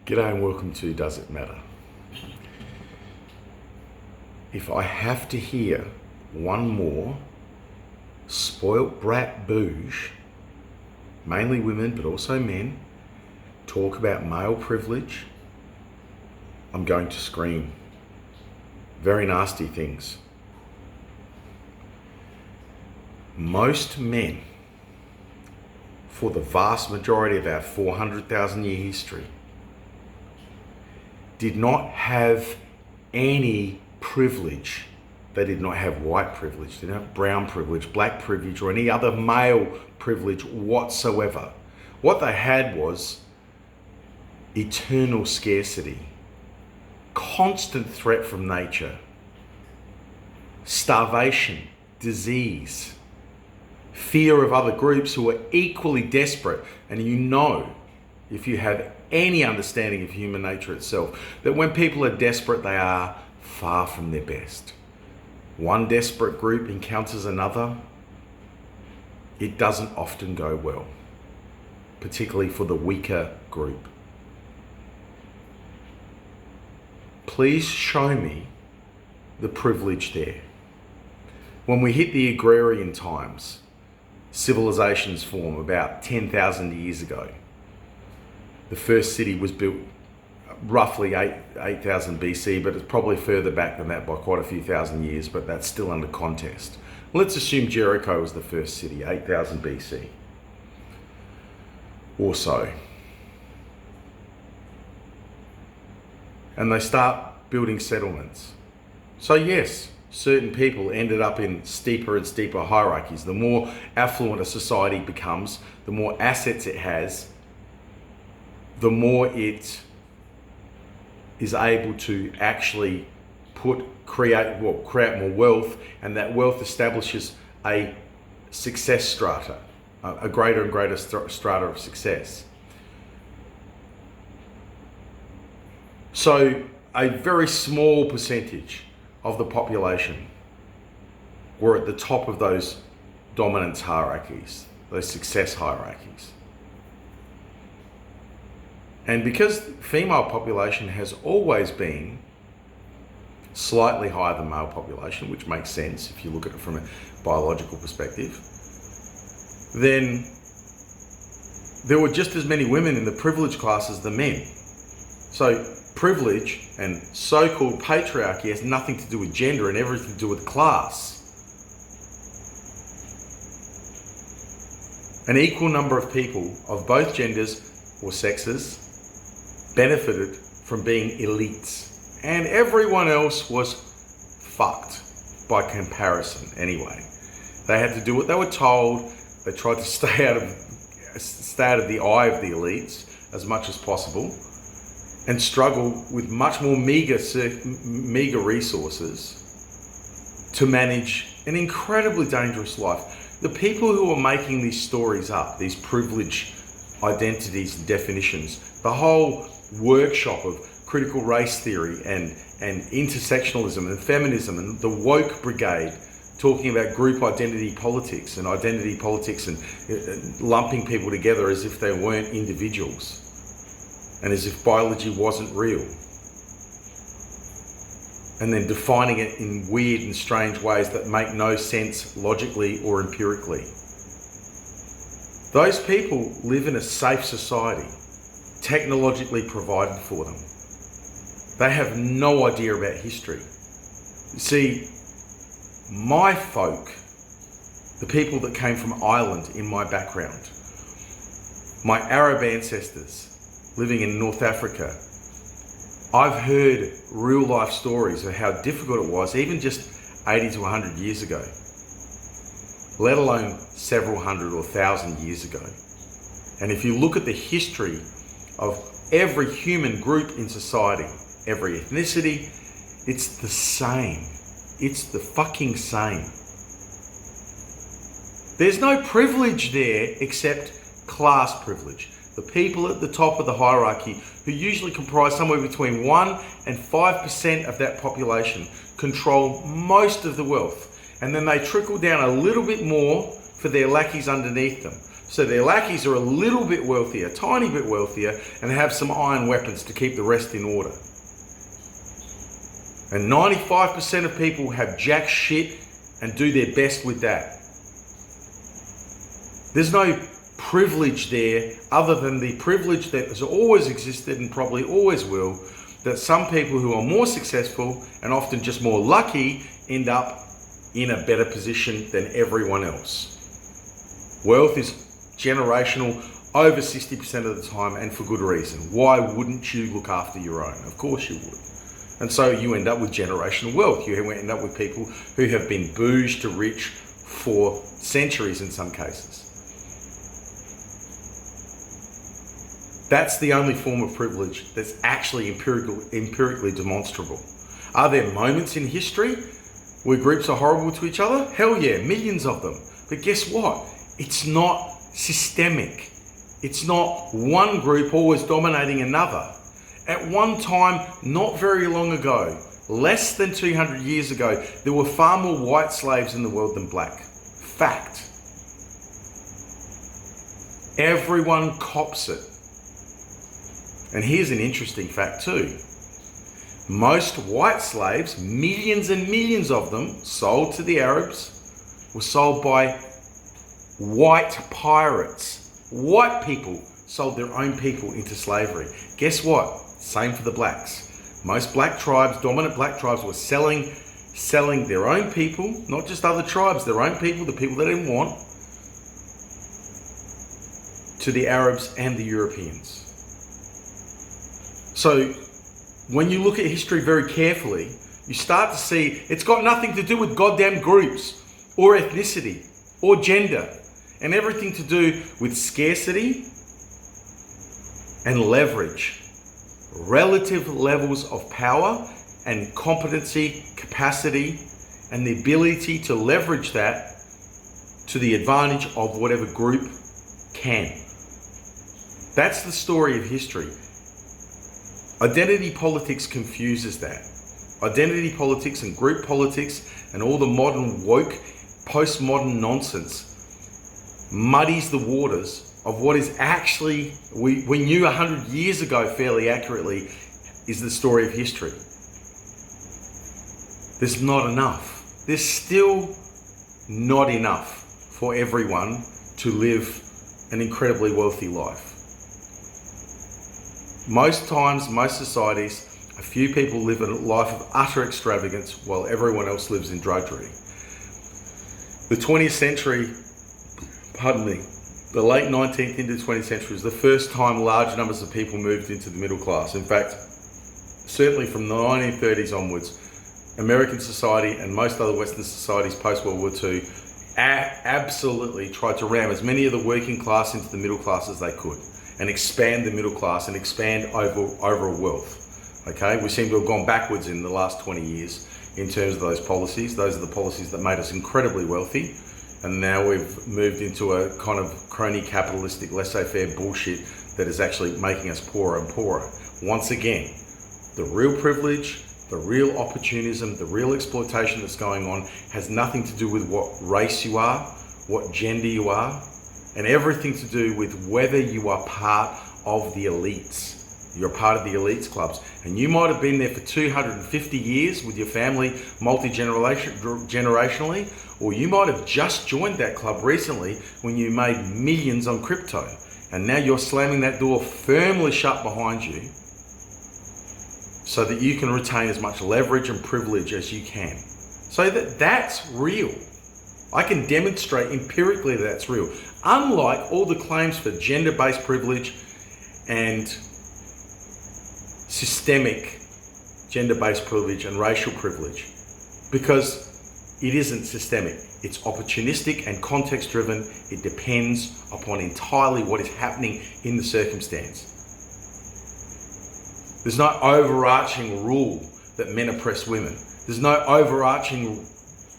G'day and welcome to Does It Matter? If I have to hear one more spoilt brat bouge, mainly women but also men, talk about male privilege, I'm going to scream. Very nasty things. Most men, for the vast majority of our 400,000 year history, did not have any privilege. They did not have white privilege, they didn't have brown privilege, black privilege, or any other male privilege whatsoever. What they had was eternal scarcity, constant threat from nature, starvation, disease, fear of other groups who are equally desperate. And you know, if you have any understanding of human nature itself, that when people are desperate, they are far from their best. One desperate group encounters another, it doesn't often go well, particularly for the weaker group. Please show me the privilege there. When we hit the agrarian times, civilizations form about 10,000 years ago. The first city was built roughly 8,000 BC, but it's probably further back than that by quite a few thousand years, but that's still under contest. Let's assume Jericho was the first city, 8,000 BC or so. And they start building settlements. So yes, certain people ended up in steeper and steeper hierarchies. The more affluent a society becomes, the more assets it has, the more it is able to actually create more wealth, and that wealth establishes a success strata, a greater and greater strata of success. So a very small percentage of the population were at the top of those dominance hierarchies, those success hierarchies. And because female population has always been slightly higher than male population, which makes sense if you look at it from a biological perspective, then there were just as many women in the privileged class as the men. So privilege and so-called patriarchy has nothing to do with gender and everything to do with class. An equal number of people of both genders or sexes benefited from being elites, and everyone else was fucked by comparison anyway. They had to do what they were told. They tried to stay out of the eye of the elites as much as possible, and struggle with much more meager resources to manage an incredibly dangerous life. The people who are making these stories up, these privilege identities and definitions, the whole workshop of critical race theory and intersectionalism and feminism and the woke brigade talking about group identity politics and lumping people together as if they weren't individuals and as if biology wasn't real, and then defining it in weird and strange ways that make no sense logically or empirically. Those people live in a safe society, technologically provided for them. They have no idea about history. You see, my folk, the people that came from Ireland in my background, my Arab ancestors living in North Africa, I've heard real life stories of how difficult it was even just 80 to 100 years ago, let alone several hundred or thousand years ago. And if you look at the history of every human group in society, every ethnicity, it's the same. It's the fucking same. There's no privilege there except class privilege. The people at the top of the hierarchy, who usually comprise somewhere between 1 and 5% of that population, control most of the wealth. And then they trickle down a little bit more for their lackeys underneath them. So their lackeys are a little bit wealthier, a tiny bit wealthier, and have some iron weapons to keep the rest in order. And 95% of people have jack shit and do their best with that. There's no privilege there other than the privilege that has always existed and probably always will, that some people who are more successful and often just more lucky end up in a better position than everyone else. Wealth is generational over 60% of the time, and for good reason. Why wouldn't you look after your own? Of course you would. And so you end up with generational wealth. You end up with people who have been bouged to rich for centuries in some cases. That's the only form of privilege that's actually empirically demonstrable. Are there moments in history where groups are horrible to each other? Hell yeah, millions of them. But guess what? It's not systemic. It's not one group always dominating another. At one time, not very long ago, less than 200 years ago, there were far more white slaves in the world than black. Fact. Everyone cops it. And here's an interesting fact too. Most white slaves, millions and millions of them, sold to the Arabs, were sold by white pirates. White people sold their own people into slavery. Guess what? Same for the blacks. Most black tribes, dominant black tribes, were selling their own people, not just other tribes, their own people, the people they didn't want, to the Arabs and the Europeans. So when you look at history very carefully, you start to see it's got nothing to do with goddamn groups or ethnicity or gender, and everything to do with scarcity and leverage. Relative levels of power and competency, capacity, and the ability to leverage that to the advantage of whatever group can. That's the story of history. Identity politics confuses that. Identity politics and group politics and all the modern woke, postmodern nonsense muddies the waters of what is actually, we knew 100 years ago fairly accurately, is the story of history. There's not enough. There's still not enough for everyone to live an incredibly wealthy life. Most times, most societies, a few people live a life of utter extravagance while everyone else lives in drudgery. The 20th century, the late 19th into 20th century was the first time large numbers of people moved into the middle class. In fact, certainly from the 1930s onwards, American society and most other Western societies post-World War II absolutely tried to ram as many of the working class into the middle class as they could, and expand the middle class and expand overall wealth. Okay, we seem to have gone backwards in the last 20 years in terms of those policies. Those are the policies that made us incredibly wealthy, and now we've moved into a kind of crony capitalistic laissez-faire bullshit that is actually making us poorer and poorer. Once again, the real privilege, the real opportunism, the real exploitation that's going on has nothing to do with what race you are, what gender you are, and everything to do with whether you are part of the elites. You're part of the elites clubs. And you might have been there for 250 years with your family, multi-generationally, or you might have just joined that club recently when you made millions on crypto. And now you're slamming that door firmly shut behind you so that you can retain as much leverage and privilege as you can. So that's real. I can demonstrate empirically that that's real. Unlike all the claims for gender-based privilege and systemic gender-based privilege and racial privilege, because it isn't systemic. It's opportunistic and context-driven. It depends upon entirely what is happening in the circumstance. There's no overarching rule that men oppress women. There's no overarching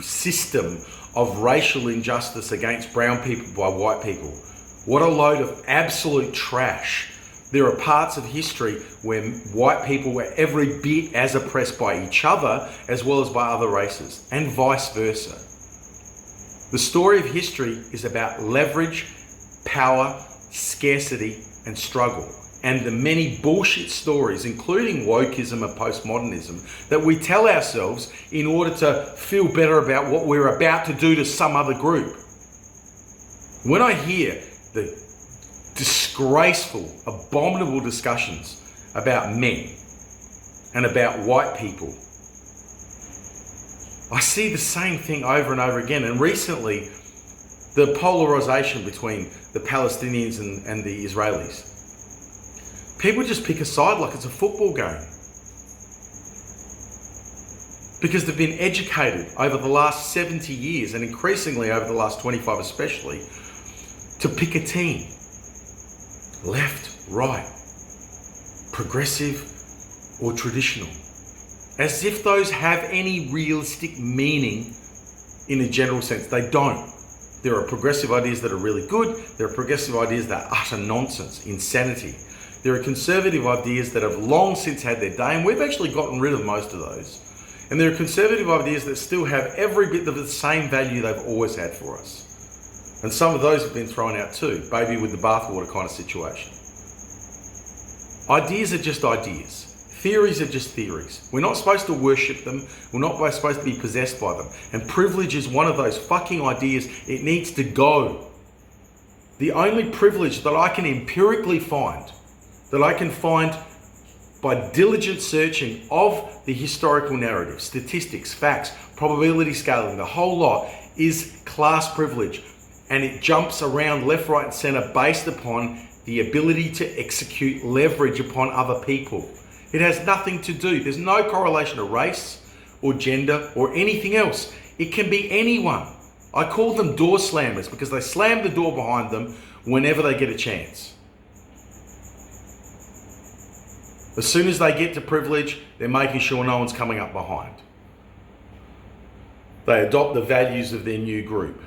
system of racial injustice against brown people by white people. What a load of absolute trash. There are parts of history where white people were every bit as oppressed by each other as well as by other races, and vice versa. The story of history is about leverage power, scarcity, and struggle, and the many bullshit stories, including wokeism and postmodernism, that we tell ourselves in order to feel better about what we're about to do to some other group. When I hear the disgraceful, abominable discussions about men and about white people, I see the same thing over and over again. And recently, the polarization between the Palestinians and the Israelis. People just pick a side like it's a football game. Because they've been educated over the last 70 years, and increasingly over the last 25 especially, to pick a team. Left, right, progressive or traditional. As if those have any realistic meaning in a general sense. They don't. There are progressive ideas that are really good. There are progressive ideas that are utter nonsense, insanity. There are conservative ideas that have long since had their day, and we've actually gotten rid of most of those. And there are conservative ideas that still have every bit of the same value they've always had for us. And some of those have been thrown out too, baby with the bathwater kind of situation. Ideas are just ideas. Theories are just theories. We're not supposed to worship them. We're not supposed to be possessed by them. And privilege is one of those fucking ideas. It needs to go. The only privilege that I can empirically find, that I can find by diligent searching of the historical narrative, statistics, facts, probability scaling, the whole lot, is class privilege. And it jumps around left, right, and center based upon the ability to execute leverage upon other people. It has nothing to do. There's no correlation to race or gender or anything else. It can be anyone. I call them door slammers because they slam the door behind them whenever they get a chance. As soon as they get to privilege, they're making sure no one's coming up behind. They adopt the values of their new group.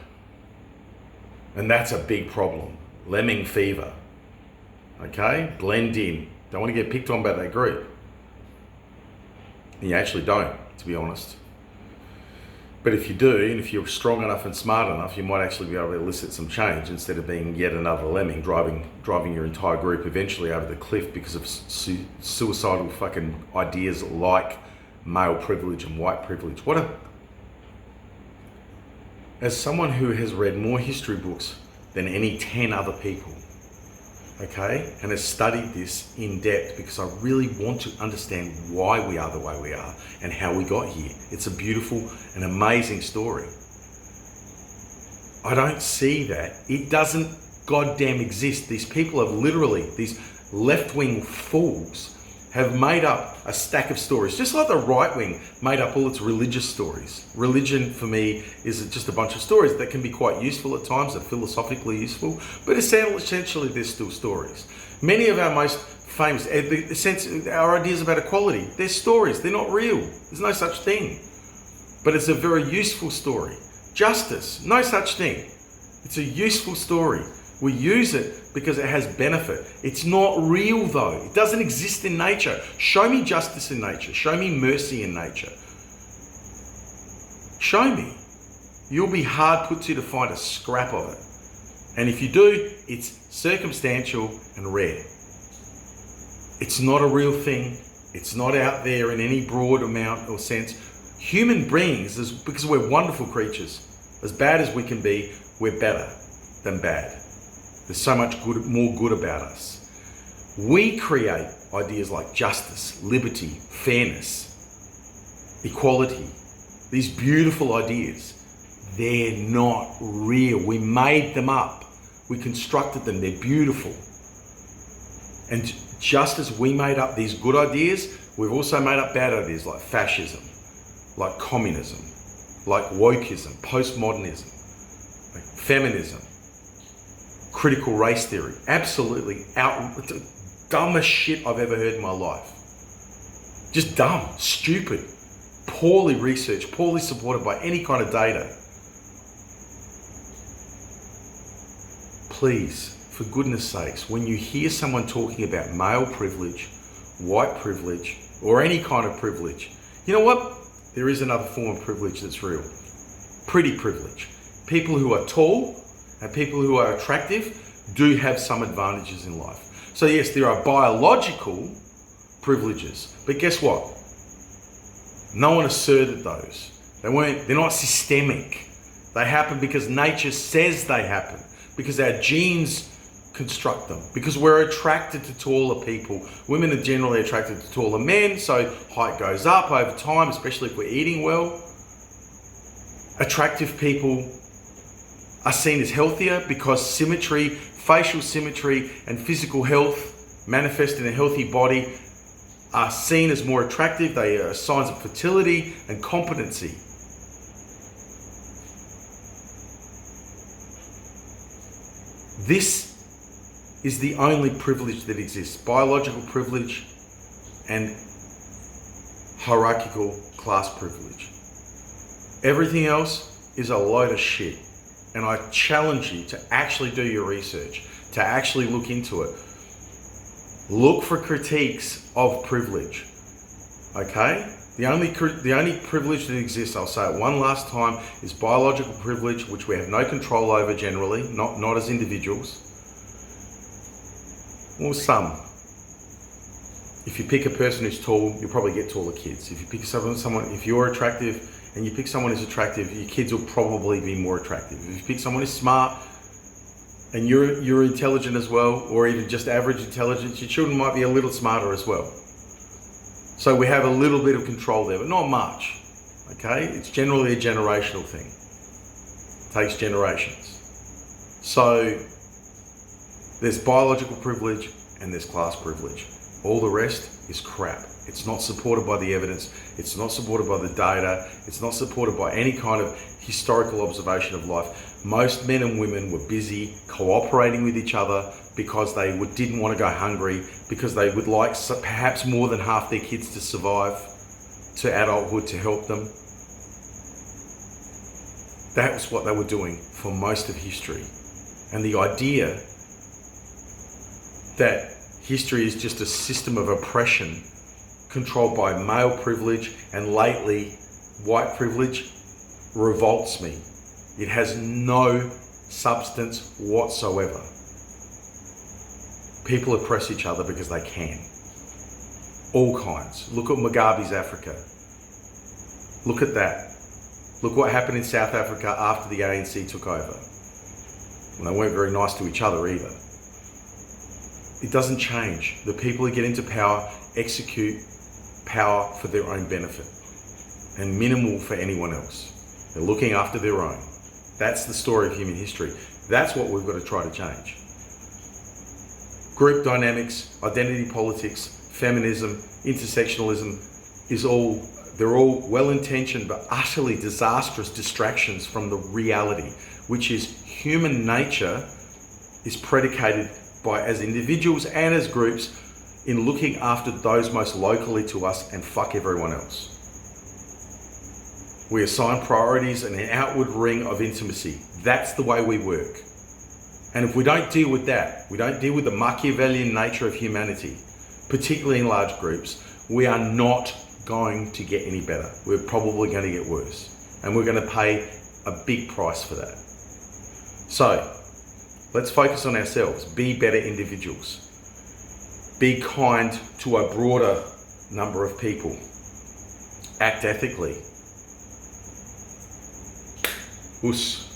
And that's a big problem. Lemming fever. Okay? Blend in. Don't want to get picked on by that group. And you actually don't, to be honest. But if you do, and if you're strong enough and smart enough, you might actually be able to elicit some change instead of being yet another lemming driving your entire group eventually over the cliff because of suicidal fucking ideas like male privilege and white privilege. As someone who has read more history books than any 10 other people, okay, and has studied this in depth because I really want to understand why we are the way we are and how we got here. It's a beautiful and amazing story. I don't see that. It doesn't goddamn exist. These people have literally, these left-wing fools have made up a stack of stories, just like the right wing made up all its religious stories. Religion, for me, is just a bunch of stories that can be quite useful at times, they're philosophically useful, but essentially they're still stories. Many of our most famous, our ideas about equality, they're stories, they're not real. There's no such thing. But it's a very useful story. Justice, no such thing. It's a useful story. We use it because it has benefit. It's not real though. It doesn't exist in nature. Show me justice in nature. Show me mercy in nature. Show me. You'll be hard put to find a scrap of it. And if you do, it's circumstantial and rare. It's not a real thing. It's not out there in any broad amount or sense. Human beings, because we're wonderful creatures, as bad as we can be, we're better than bad. There's so much more good about us. We create ideas like justice, liberty, fairness, equality. These beautiful ideas. They're not real. We made them up. We constructed them. They're beautiful. And just as we made up these good ideas, we've also made up bad ideas like fascism, like communism, like wokeism, postmodernism, like feminism, critical race theory. Absolutely dumbest shit I've ever heard in my life. Just dumb, stupid, poorly researched, poorly supported by any kind of data. Please, for goodness sakes, when you hear someone talking about male privilege, white privilege, or any kind of privilege, you know what? There is another form of privilege that's real. Pretty privilege. People who are tall and people who are attractive do have some advantages in life. So yes, there are biological privileges, but guess what? No one asserted those. They're not systemic. They happen because nature says they happen, because our genes construct them, because we're attracted to taller people. Women are generally attracted to taller men, so height goes up over time, especially if we're eating well. Attractive people are seen as healthier because symmetry, facial symmetry, and physical health manifest in a healthy body are seen as more attractive. They are signs of fertility and competency. This is the only privilege that exists: biological privilege and hierarchical class privilege. Everything else is a load of shit. And I challenge you to actually do your research, to actually look into it. Look for critiques of privilege, okay? The only privilege that exists, I'll say it one last time, is biological privilege, which we have no control over generally, not as individuals. Or some. If you pick a person who's tall, you'll probably get taller kids. If you pick someone, if you're attractive and you pick someone who's attractive, your kids will probably be more attractive. If you pick someone who's smart and you're intelligent as well, or even just average intelligence, your children might be a little smarter as well. So we have a little bit of control there, but not much, okay? It's generally a generational thing. It takes generations. So there's biological privilege and there's class privilege. All the rest is crap. It's not supported by the evidence. It's not supported by the data. It's not supported by any kind of historical observation of life. Most men and women were busy cooperating with each other because they didn't want to go hungry, because they would like perhaps more than half their kids to survive to adulthood to help them. That was what they were doing for most of history. And the idea that history is just a system of oppression controlled by male privilege and lately white privilege revolts me. It has no substance whatsoever. People oppress each other because they can. All kinds. Look at Mugabe's Africa. Look at that. Look what happened in South Africa after the ANC took over. And they weren't very nice to each other either. It doesn't change. The people who get into power execute power for their own benefit and minimal for anyone else. They're looking after their own. That's the story of human history. That's what we've got to try to change. Group dynamics, identity politics, feminism, intersectionalism they're all well-intentioned but utterly disastrous distractions from the reality, which is human nature is predicated by, as individuals and as groups, in looking after those most locally to us and fuck everyone else. We assign priorities and an outward ring of intimacy. That's the way we work. And if we don't deal with that, we don't deal with the Machiavellian nature of humanity, particularly in large groups, we are not going to get any better. We're probably going to get worse. And we're going to pay a big price for that. So, let's focus on ourselves. Be better individuals. Be kind to a broader number of people. Act ethically. Us.